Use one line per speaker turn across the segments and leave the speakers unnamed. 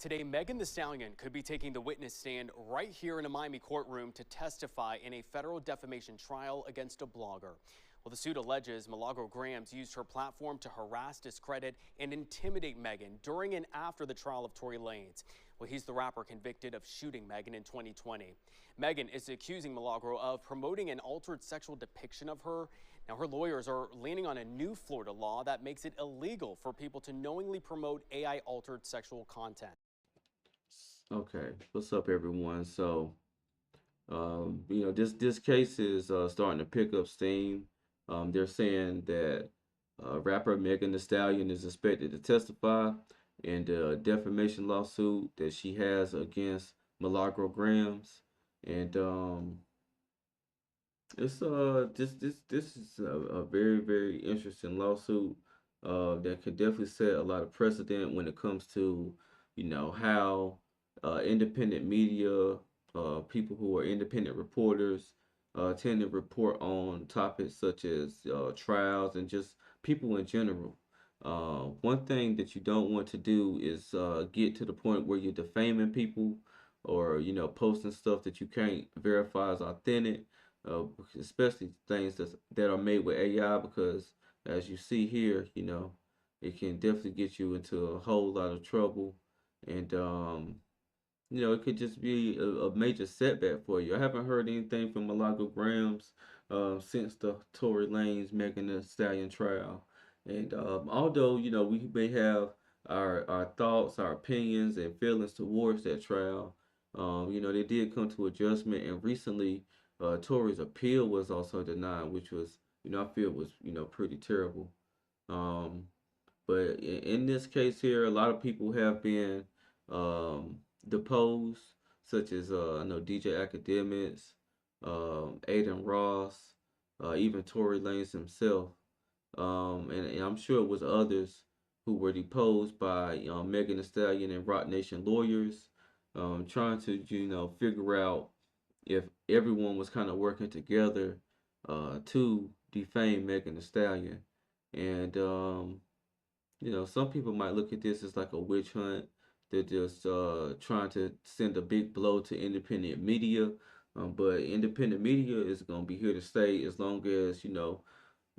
Today, Megan Thee Stallion could be taking the witness stand right here in a Miami courtroom to testify in a federal defamation trial against a blogger. Well, the suit alleges Milagros used her platform to harass, discredit, and intimidate Megan during and after the trial of Tory Lanez. Well, he's the rapper convicted of shooting Megan in 2020. Megan is accusing Milagros of promoting an altered sexual depiction of her. Now, her lawyers are leaning on a new Florida law that makes it illegal for people to knowingly promote AI-altered sexual content.
Okay, what's up, everyone? This case is starting to pick up steam. They're saying that rapper Megan Thee Stallion is expected to testify in the defamation lawsuit that she has against Milagros, and this is a very interesting lawsuit that could definitely set a lot of precedent when it comes to how independent media, people who are independent reporters, tend to report on topics such as trials and just people in general. One thing that you don't want to do is get to the point where you're defaming people or posting stuff that you can't verify as authentic, uh, especially things that are made with AI, because as you see here, it can definitely get you into a whole lot of trouble, and it could just be a major setback for you. I haven't heard anything from Malago Grams since the Tory Lanez Megan Thee Stallion trial. And although, we may have our thoughts, our opinions, and feelings towards that trial, they did come to a judgment. And recently, Tory's appeal was also denied, which was, I feel was, pretty terrible. Um, but in this case here, a lot of people have been um, deposed, such as I know DJ Academics, Aiden Ross, even Tory Lanez himself, and I'm sure it was others who were deposed by Megan Thee Stallion and Rock Nation lawyers, trying to figure out if everyone was kind of working together to defame Megan Thee Stallion, and some people might look at this as like a witch hunt. They're just trying to send a big blow to independent media. But independent media is going to be here to stay as long as, as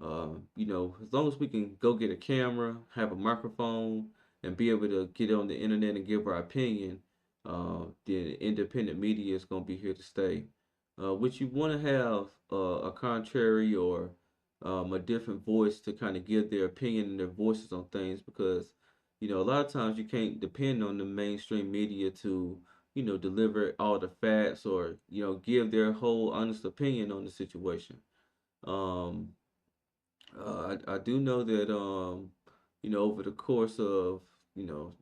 long as we can go get a camera, have a microphone, and be able to get on the internet and give our opinion, the independent media is going to be here to stay. Which you want to have a contrary or a different voice to kind of give their opinion and their voices on things, because a lot of times you can't depend on the mainstream media to deliver all the facts or give their whole honest opinion on the situation. um I do know that over the course of you know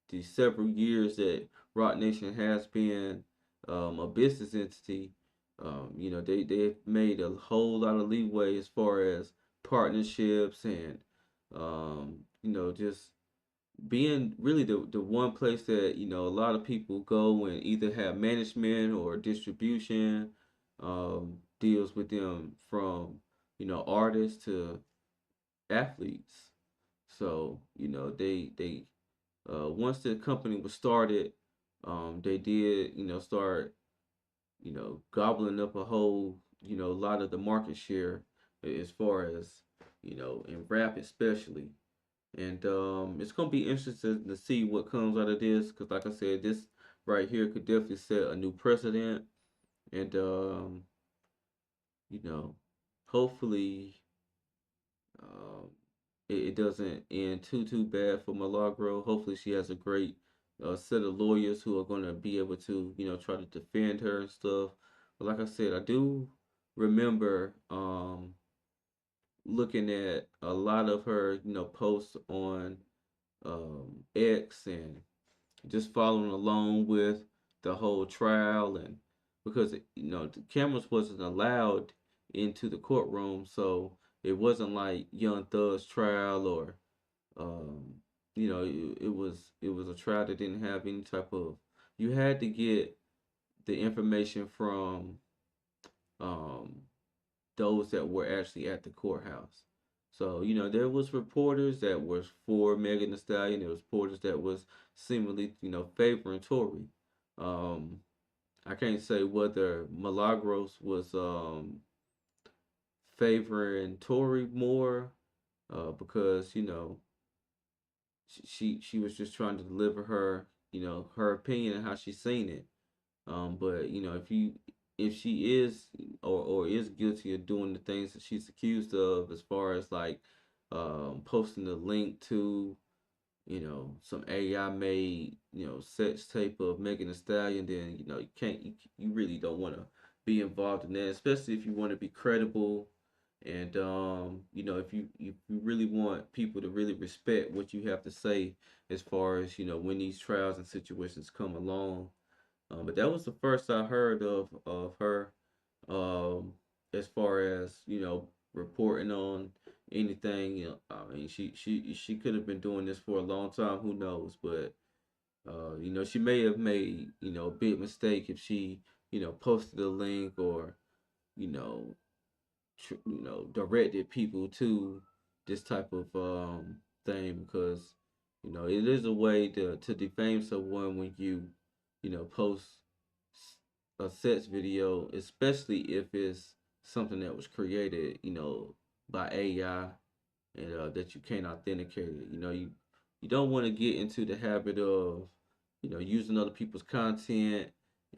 the several years that Rock Nation has been a business entity, they've made a whole lot of leeway as far as partnerships and just being really the one place that a lot of people go and either have management or distribution deals with them, from artists to athletes. So they once the company was started, they did start gobbling up a whole lot of the market share, as far as in rap especially. And it's gonna be interesting to see what comes out of this, because like I said, this right here could definitely set a new precedent. And you know hopefully um, it doesn't end too bad for Milagro. Hopefully she has a great set of lawyers who are gonna be able to try to defend her and stuff. But like I said, I do remember looking at a lot of her posts on X, and just following along with the whole trial. And because the cameras wasn't allowed into the courtroom, so it wasn't like Young Thug's trial, or um, it was a trial that didn't have any type of. You had to get the information from um, those that were actually at the courthouse. So, there was reporters that was for Megan Thee Stallion. There was reporters that was seemingly, favoring Tory. Um, I can't say whether Milagros was favoring Tory more, because she was just trying to deliver her her opinion and how she's seen it. But if she is or is guilty of doing the things that she's accused of, as far as like posting the link to some AI made sex tape of Megan Thee Stallion, then you can't you really don't want to be involved in that, especially if you want to be credible. And if you really want people to really respect what you have to say, as far as when these trials and situations come along. But that was the first I heard of her, um, as far as reporting on anything. I mean, she could have been doing this for a long time. Who knows? But she may have made a big mistake if she posted a link, or you know directed people to this type of thing, because it is a way to defame someone when you post a sex video, especially if it's something that was created by AI, and that you can't authenticate it. You don't want to get into the habit of using other people's content,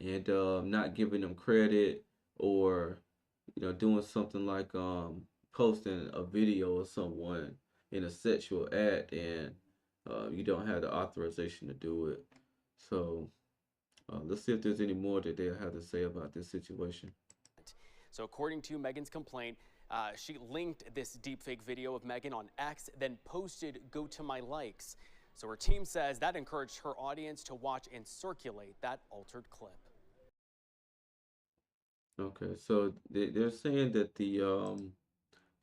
and not giving them credit, or doing something like posting a video of someone in a sexual act, and you don't have the authorization to do it. So let's see if there's any more that they'll have to say about this situation.
So according to Megan's complaint, she linked this deepfake video of Megan on X, then posted "go to my likes." So her team says that encouraged her audience to watch and circulate that altered clip.
Okay, so they're saying that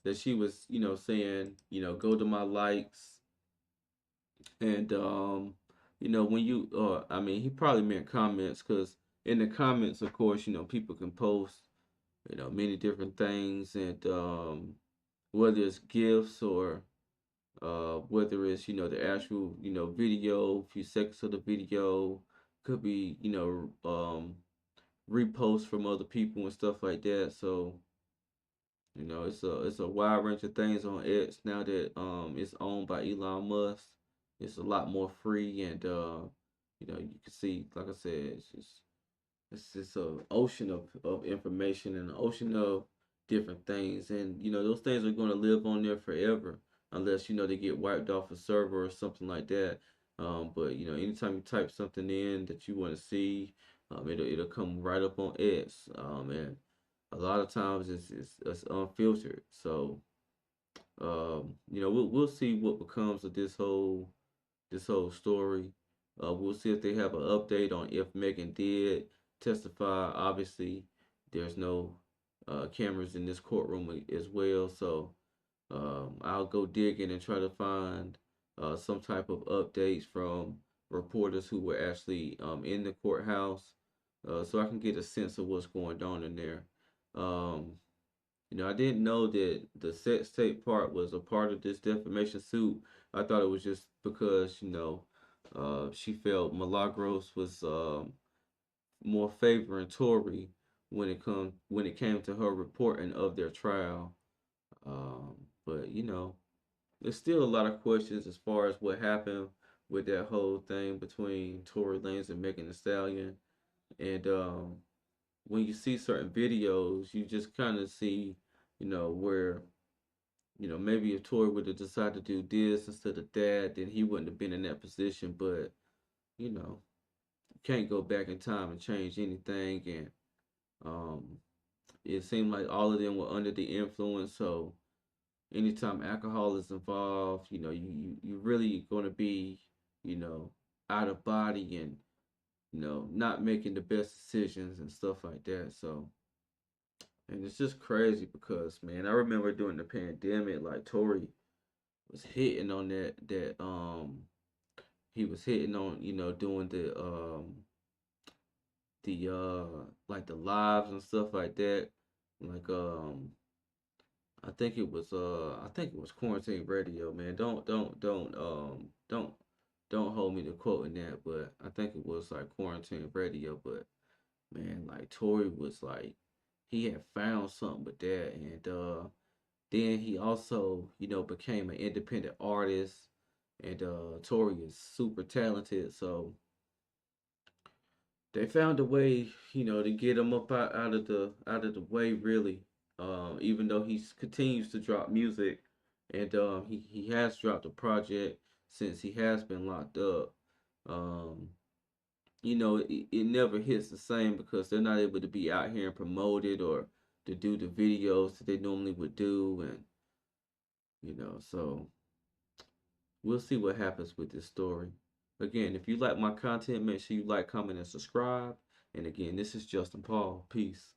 that she was saying go to my likes, and when you I mean, he probably meant comments, because in the comments, of course, people can post many different things, and whether it's gifts, or whether it's the actual video, a few seconds of the video, could be reposts from other people and stuff like that. So it's a wide range of things on X now that it's owned by Elon Musk. It's a lot more free, and you can see, like I said, it's just a ocean of information, and an ocean of different things, and those things are going to live on there forever, unless they get wiped off a server or something like that. But anytime you type something in that you want to see, it'll come right up on X, and a lot of times it's unfiltered. So we'll see what becomes of this whole story. We'll see if they have an update on if Megan did testify. Obviously, there's no cameras in this courtroom as well, so I'll go digging and try to find some type of updates from reporters who were actually in the courthouse, so I can get a sense of what's going on in there. Um, I didn't know that the sex tape part was a part of this defamation suit. I thought it was just because, she felt Milagros was more favoring Tory when it came to her reporting of their trial. But there's still a lot of questions as far as what happened with that whole thing between Tory Lanez and Megan Thee Stallion. And when you see certain videos, you just kind of see, where, maybe if Tory would have decided to do this instead of that, then he wouldn't have been in that position. But, you can't go back in time and change anything. And um, it seemed like all of them were under the influence. So anytime alcohol is involved, you really going to be, you know, out of body, and, not making the best decisions and stuff like that. So, and it's just crazy because, man, I remember during the pandemic, like Tory was hitting on that he was hitting on, doing the like the lives and stuff like that. Like I think it was Quarantine Radio, man. Don't hold me to quoting that, but I think it was like Quarantine Radio. But man, like Tory was like he had found something with that, and then he also became an independent artist, and Tory is super talented, so they found a way, to get him up out of the way, really. Even though he continues to drop music, and he has dropped a project since he has been locked up. Um, it never hits the same because they're not able to be out here and promote it or to do the videos that they normally would do, and so we'll see what happens with this story. Again, if you like my content, make sure you like, comment, and subscribe. And again, this is Justin Paul. Peace.